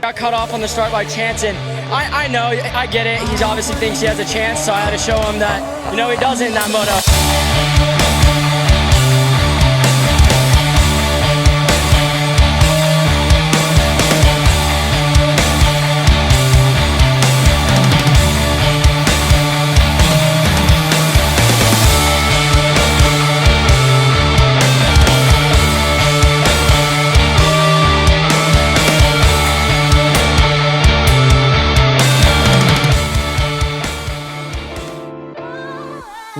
got cut off on the start by chance, and I know, I get it. He obviously thinks he has a chance, so I had to show him that, he doesn't in that moto.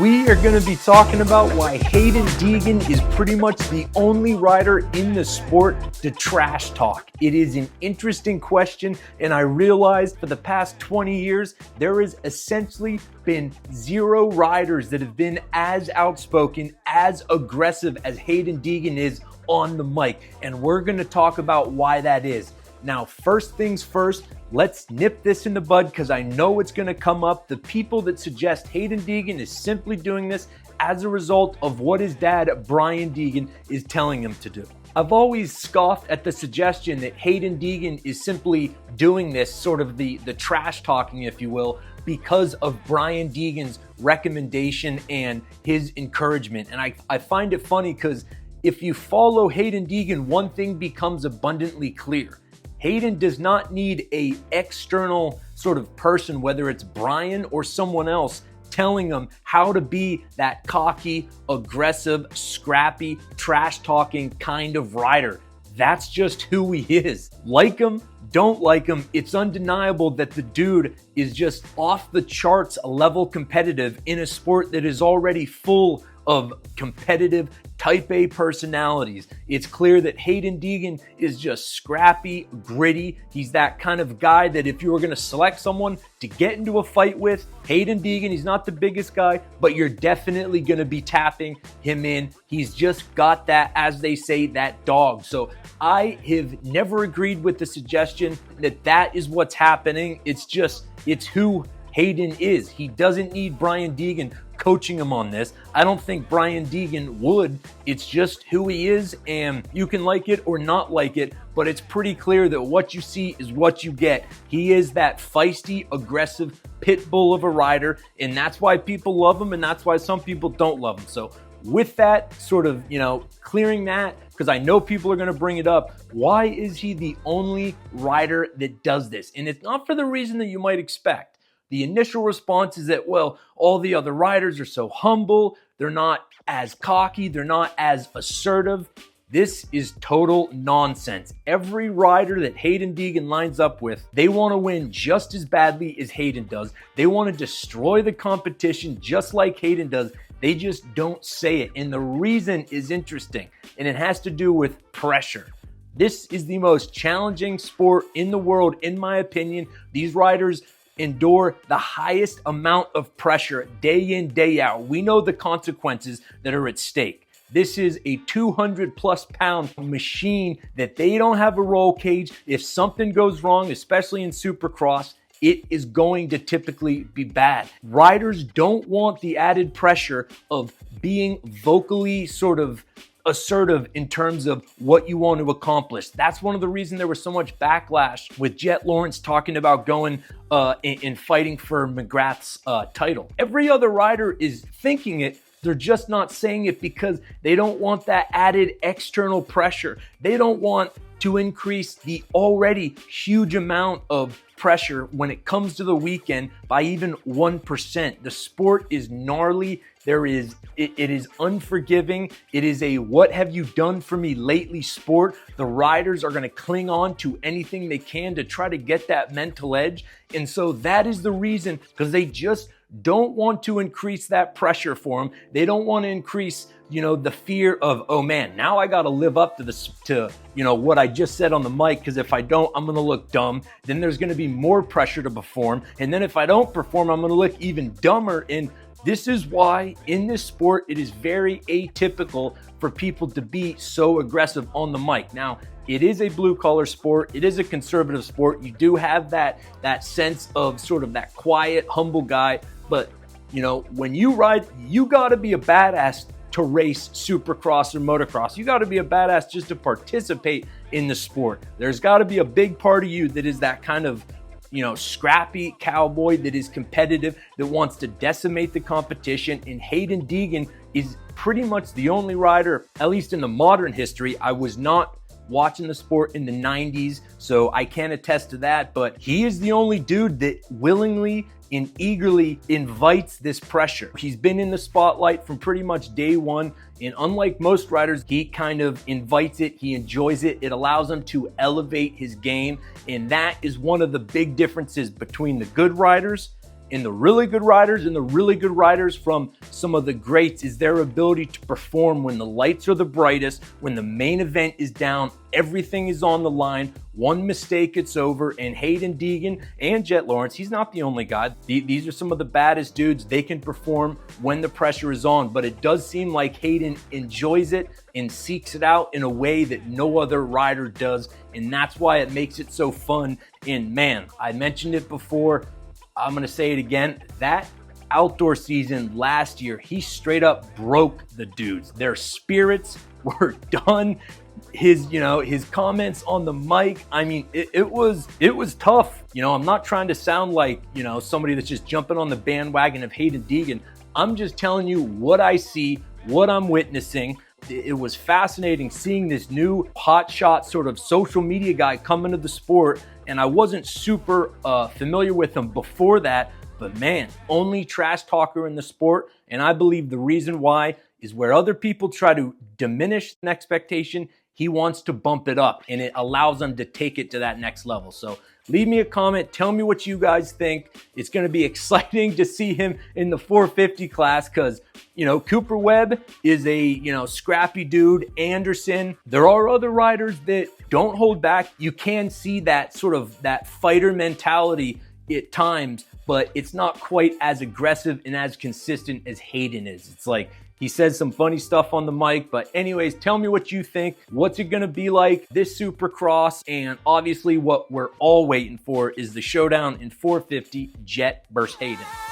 We are going to be talking about why Haiden Deegan is pretty much the only rider in the sport to trash talk. It is an interesting question, and I realized for the past 20 years, there has essentially been zero riders that have been as outspoken, as aggressive as Haiden Deegan is on the mic, and we're going to talk about why that is. Now, first things first, let's nip this in the bud because I know it's going to come up. The people that suggest Haiden Deegan is simply doing this as a result of what his dad, Brian Deegan, is telling him to do. I've always scoffed at the suggestion that Haiden Deegan is simply doing this, sort of the trash talking, if you will, because of Brian Deegan's recommendation and his encouragement. And I find it funny because if you follow Haiden Deegan, one thing becomes abundantly clear. Haiden does not need a external sort of person, whether it's Brian or someone else, telling him how to be that cocky, aggressive, scrappy, trash-talking kind of rider. That's just who he is. Like him, don't like him, it's undeniable that the dude is just off the charts level competitive in a sport that is already full of competitive type A personalities. It's clear that Haiden Deegan is just scrappy, gritty. He's that kind of guy that if you were going to select someone to get into a fight with, Haiden Deegan, he's not the biggest guy, but you're definitely going to be tapping him in. He's just got that, as they say, that dog. So I have never agreed with the suggestion that that is what's happening. It's who Haiden is. He doesn't need Brian Deegan coaching him on this. I don't think Brian Deegan would. It's just who he is, and you can like it or not like it, but it's pretty clear that what you see is what you get. He is that feisty, aggressive pit bull of a rider, and that's why people love him, and that's why some people don't love him. So with that sort of, clearing that, because I know people are going to bring it up, why is he the only rider that does this? And it's not for the reason that you might expect. The initial response is that, well, all the other riders are so humble, they're not as cocky, they're not as assertive. This is total nonsense. Every rider that Haiden Deegan lines up with, they want to win just as badly as Haiden does. They want to destroy the competition just like Haiden does. They just don't say it. And the reason is interesting, and it has to do with pressure. This is the most challenging sport in the world, in my opinion. These riders endure the highest amount of pressure day in, day out. We know the consequences that are at stake. This is a 200 plus pound machine that they don't have a roll cage. If something goes wrong, especially in Supercross, it is going to typically be bad. Riders don't want the added pressure of being vocally sort of assertive in terms of what you want to accomplish. That's one of the reasons there was so much backlash with Jet Lawrence talking about going and fighting for McGrath's title. Every other rider is thinking it. They're just not saying it because they don't want that added external pressure. They don't want to increase the already huge amount of pressure when it comes to the weekend by even 1%. The sport is gnarly. It is unforgiving. It is a what have you done for me lately sport. The riders are going to cling on to anything they can to try to get that mental edge. And so that is the reason, because they just don't want to increase that pressure for them. They don't want to increase, the fear of, oh man, now I got to live up to this, what I just said on the mic, because if I don't, I'm going to look dumb. Then there's going to be more pressure to perform. And then if I don't perform, I'm going to look even dumber. And this is why in this sport, it is very atypical for people to be so aggressive on the mic. Now, it is a blue collar sport. It is a conservative sport. You do have that sense of sort of that quiet, humble guy. But, when you ride, you got to be a badass to race supercross or motocross. You got to be a badass just to participate in the sport. There's got to be a big part of you that is that kind of, scrappy cowboy that is competitive, that wants to decimate the competition. And Haiden Deegan is pretty much the only rider, at least in the modern history. I was not watching the sport in the 90s, so I can't attest to that, but he is the only dude that willingly and eagerly invites this pressure. He's been in the spotlight from pretty much day one, and unlike most riders, he kind of invites it, he enjoys it, it allows him to elevate his game, and that is one of the big differences between the good riders and the really good riders, and the really good riders from some of the greats is their ability to perform when the lights are the brightest, when the main event is down, everything is on the line. One mistake, it's over. And Haiden Deegan and Jet Lawrence, he's not the only guy. These are some of the baddest dudes. They can perform when the pressure is on, but it does seem like Haiden enjoys it and seeks it out in a way that no other rider does, and that's why it makes it so fun. And man, I mentioned it before, I'm going to say it again. That outdoor season last year, he straight up broke the dudes. Their spirits were done. His comments on the mic, I mean, it was tough. I'm not trying to sound like, somebody that's just jumping on the bandwagon of Haiden Deegan. I'm just telling you what I see, what I'm witnessing. It was fascinating seeing this new hotshot sort of social media guy come into the sport, and I wasn't super familiar with him before that, but man, only trash talker in the sport. And I believe the reason why is where other people try to diminish an expectation, he wants to bump it up, and it allows them to take it to that next level. So leave me a comment. Tell me what you guys think. It's going to be exciting to see him in the 450 class because, Cooper Webb is a, scrappy dude. Anderson. There are other riders that don't hold back. You can see that sort of that fighter mentality at times, but it's not quite as aggressive and as consistent as Haiden is. It's like he says some funny stuff on the mic, but anyways, tell me what you think. What's it going to be like this Supercross? And obviously what we're all waiting for is the showdown in 450, Jet versus Haiden.